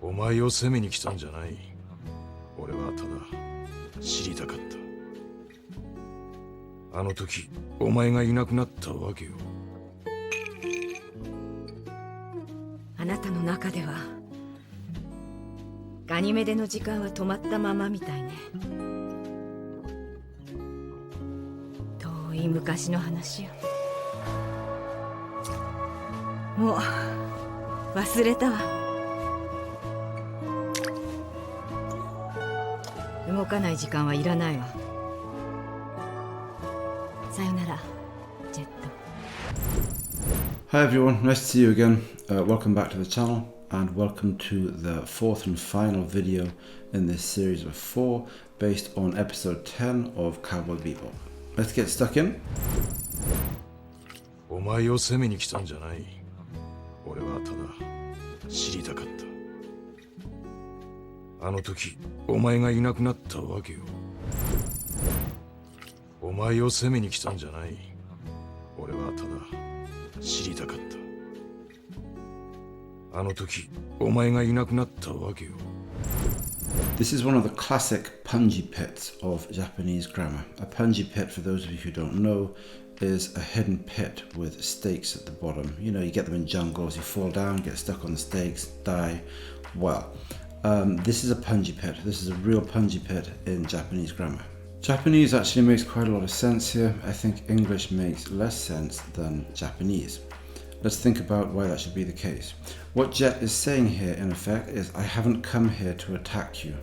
お前を責めに来たんじゃない。俺はただ知りたかった。あの時お前がいなくなったわけよ。あなたの中ではガニメデの時間は止まったままみたいね。遠い昔の話よ。もう忘れたわ。動かない時間はいらないわ。さよなら、ジェット。 Hi everyone, nice to see you again. Welcome back to the channel and welcome to the fourth and final video in this series of 4 based on episode 10 of Cowboy Bebop. Let's get stuck in. お前を責めに来たんじゃない。俺はただ知りたかった。あの時お前がいなくなったわけよ。お前を責めに来たんじゃない。俺はただ知りたかった。あの時お前がいなくなったわけよ。 This is one of the classic punji pits of Japanese grammar. A punji pit, for those of you who don't know, is a hidden pit with stakes at the bottom. You know, you get them in jungles, you fall down, get stuck on the stakes, die. Well, this is a punji pit. This is a real punji pit in Japanese grammar. Japanese actually makes quite a lot of sense here. I think English makes less sense than Japanese. Let's think about why that should be the case. What Jet is saying here, in effect, is I haven't come here to attack you.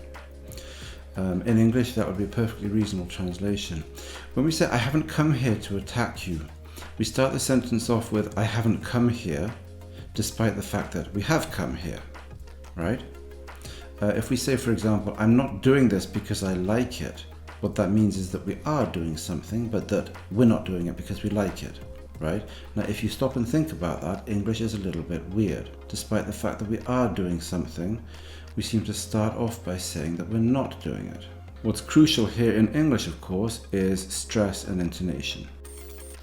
In English, that would be a perfectly reasonable translation. When we say I haven't come here to attack you, we start the sentence off with I haven't come here, despite the fact that we have come here, right? If we say, for example, I'm not doing this because I like it, what that means is that we are doing something, but that we're not doing it because we like it, right? Now, if you stop and think about that, English is a little bit weird. Despite the fact that we are doing something, we seem to start off by saying that we're not doing it. What's crucial here in English, of course, is stress and intonation.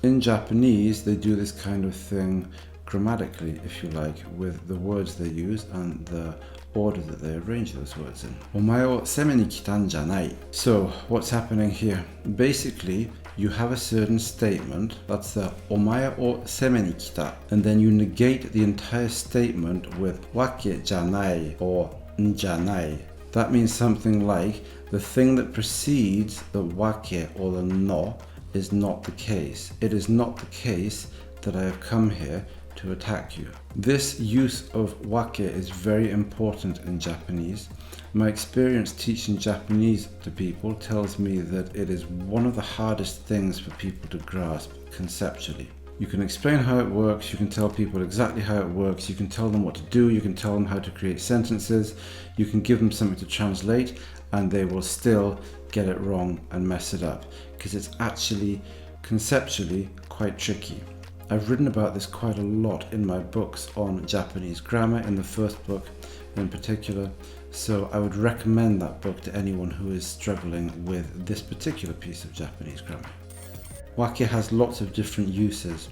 In Japanese, they do this kind of thing grammatically, if you like, with the words they use and the order that they arrange those words in. お前を責めに来たんじゃない. So, what's happening here? Basically, you have a certain statement, that's the お前を責めに来た, and then you negate the entire statement with わけじゃない or んじゃない. That means something like the thing that precedes the わけ or the no is not the case. It is not the case that I have come here to attack you. This use of wake is very important in Japanese. My experience teaching Japanese to people tells me that it is one of the hardest things for people to grasp conceptually. You can explain how it works, you can tell people exactly how it works, you can tell them what to do, you can tell them how to create sentences, you can give them something to translate, and they will still get it wrong and mess it up, because it's actually conceptually quite tricky. I've written about this quite a lot in my books on Japanese grammar, in the first book in particular, so I would recommend that book to anyone who is struggling with this particular piece of Japanese grammar. Wake has lots of different uses,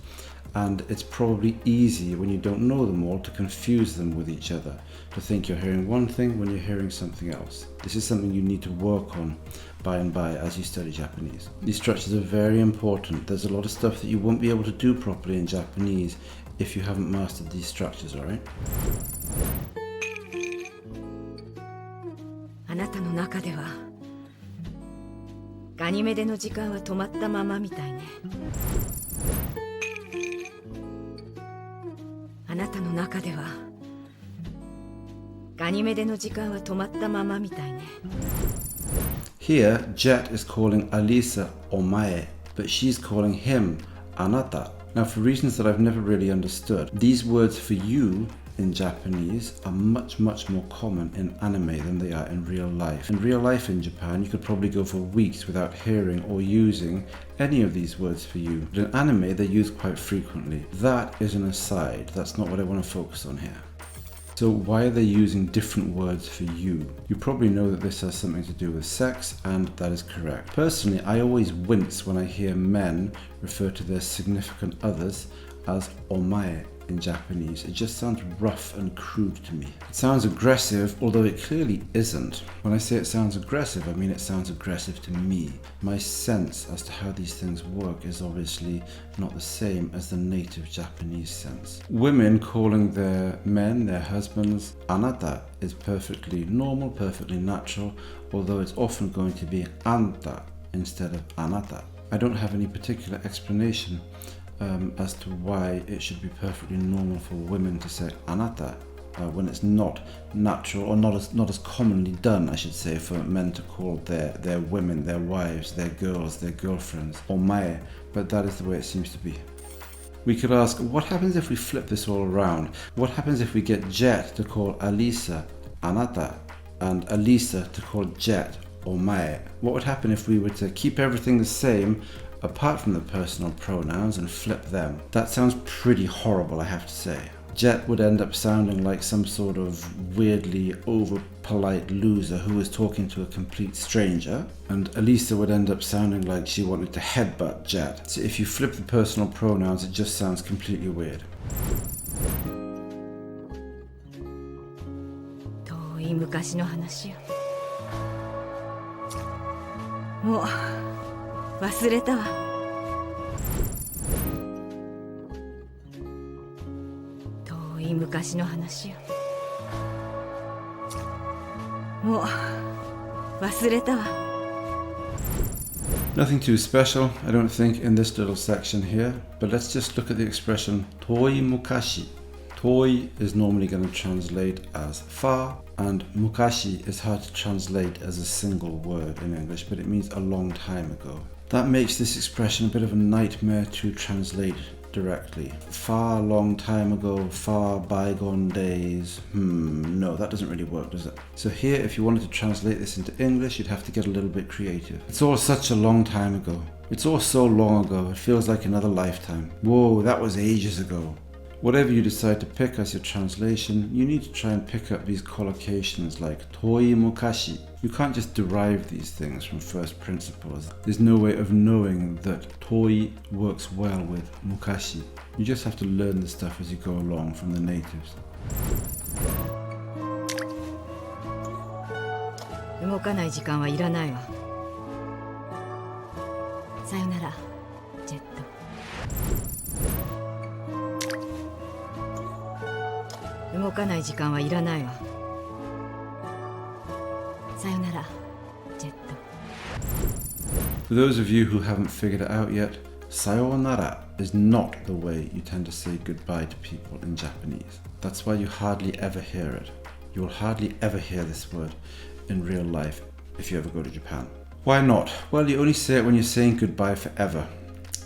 and it's probably easy when you don't know them all to confuse them with each other, to think you're hearing one thing when you're hearing something else. This is something you need to work on by and by as you study Japanese. These structures are very important. There's a lot of stuff that you won't be able to do properly in Japanese if you haven't mastered these structures, alright? あなたの中ではガニメデの時間は止まったままみたいね。あなたの中ではガニメデの時間は止まったままみたいね。 Here, Jet is calling Alisa omae, but she's calling him anata. Now, for reasons that I've never really understood, these words for you in Japanese are much more common in anime than they are in real life. In real life in Japan, you could probably go for weeks without hearing or using any of these words for you. But in anime, they're used quite frequently. That is an aside. That's not what I want to focus on here. So why are they using different words for you? You probably know that this has something to do with sex, and that is correct. Personally, I always wince when I hear men refer to their significant others as omae. in Japanese. It just sounds rough and crude to me. It sounds aggressive, although it clearly isn't. When I say it sounds aggressive, I mean it sounds aggressive to me. My sense as to how these things work is obviously not the same as the native Japanese sense. Women calling their men, their husbands, anata is perfectly normal, perfectly natural, although it's often going to be anta instead of anata. I don't have any particular explanation as to why it should be perfectly normal for women to say anata when it's not natural, or not as commonly done, I should say, for men to call their women, their wives, their girls, their girlfriends, omae, but that is the way it seems to be. We could ask, what happens if we flip this all around? What happens if we get Jet to call Alisa anata and Alisa to call Jet omae? What would happen if we were to keep everything the same apart from the personal pronouns and flip them? That sounds pretty horrible, I have to say. Jet would end up sounding like some sort of weirdly over-polite loser who was talking to a complete stranger, and Alisa would end up sounding like she wanted to headbutt Jet. So if you flip the personal pronouns, it just sounds completely weird. 遠い昔の話よ。もう忘れたわ。遠い昔の話よ。もう忘れたわ。Nothing too special, I don't think, in this little section here, but let's just look at the expression toi mukashi. Toi is normally going to translate as far, and mukashi is hard to translate as a single word in English, but it means a long time ago. That makes this expression a bit of a nightmare to translate directly. Far long time ago, far bygone days. No, that doesn't really work, does it? So here, if you wanted to translate this into English, you'd have to get a little bit creative. It's all such a long time ago. It's all so long ago, it feels like another lifetime. Whoa, that was ages ago. Whatever you decide to pick as your translation, you need to try and pick up these collocations like toi mukashi. You can't just derive these things from first principles. There's no way of knowing that toi works well with mukashi. You just have to learn the stuff as you go along from the natives. 動かない時間はいらないわ。さよなら、ジェット。動かない時間はいらないわ。さよなら、ジェット。For those of you who haven't figured it out yet, sayonara is not the way you tend to say goodbye to people in Japanese. That's why you hardly ever hear it. You'll hardly ever hear this word in real life if you ever go to Japan. Why not? Well, you only say it when you're saying goodbye forever.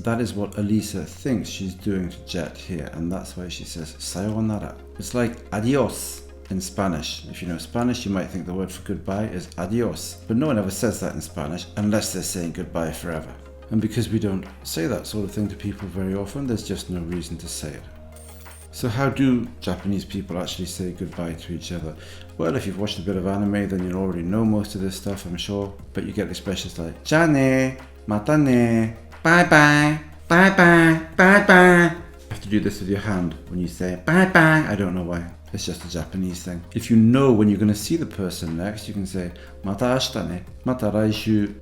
That is what Alisa thinks she's doing to Jet here, and that's why she says sayonara. It's like adios in Spanish. If you know Spanish, you might think the word for goodbye is adios, but no one ever says that in Spanish unless they're saying goodbye forever. And because we don't say that sort of thing to people very often, there's just no reason to say it. So how do Japanese people actually say goodbye to each other? Well, if you've watched a bit of anime, then you'll already know most of this stuff, I'm sure, but you get expressions like ja ne, mata ne, bye bye, bye bye, bye bye. You have to do this with your hand when you say bye bye. I don't know why. It's just a Japanese thing. If you know when you're going to see the person next, you can say mata ashita ne, mata raishu.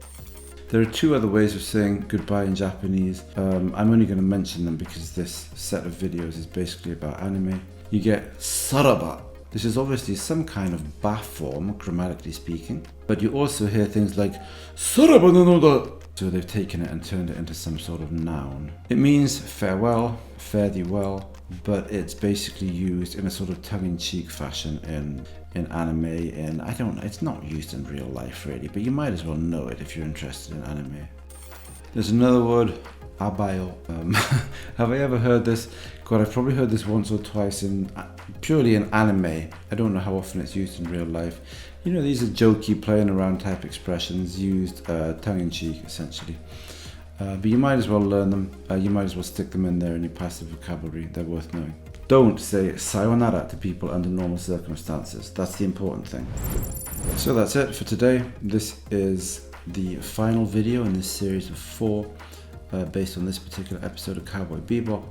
There are two other ways of saying goodbye in Japanese. I'm only going to mention them because this set of videos is basically about anime. You get saraba. This is obviously some kind of ba form, grammatically speaking, but you also hear things like saraba no da. So they've taken it and turned it into some sort of noun. It means farewell, fare thee well, but it's basically used in a sort of tongue-in-cheek fashion in anime, it's not used in real life really, but you might as well know it if you're interested in anime. There's another word, abayo. Have I ever heard this? God, I've probably heard this once or twice purely in anime. I don't know how often it's used in real life. You know, these are jokey, playing around type expressions used tongue-in-cheek, essentially. But you might as well learn them. You might as well stick them in there in your passive vocabulary. They're worth knowing. Don't say sayonara to people under normal circumstances. That's the important thing. So that's it for today. This is the final video in this series of 4 based on this particular episode of Cowboy Bebop.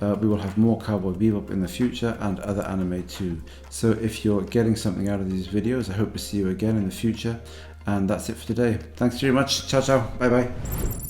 We will have more Cowboy Bebop in the future and other anime too. So if you're getting something out of these videos, I hope to see you again in the future. And that's it for today. Thanks very much. Ciao, ciao. Bye bye.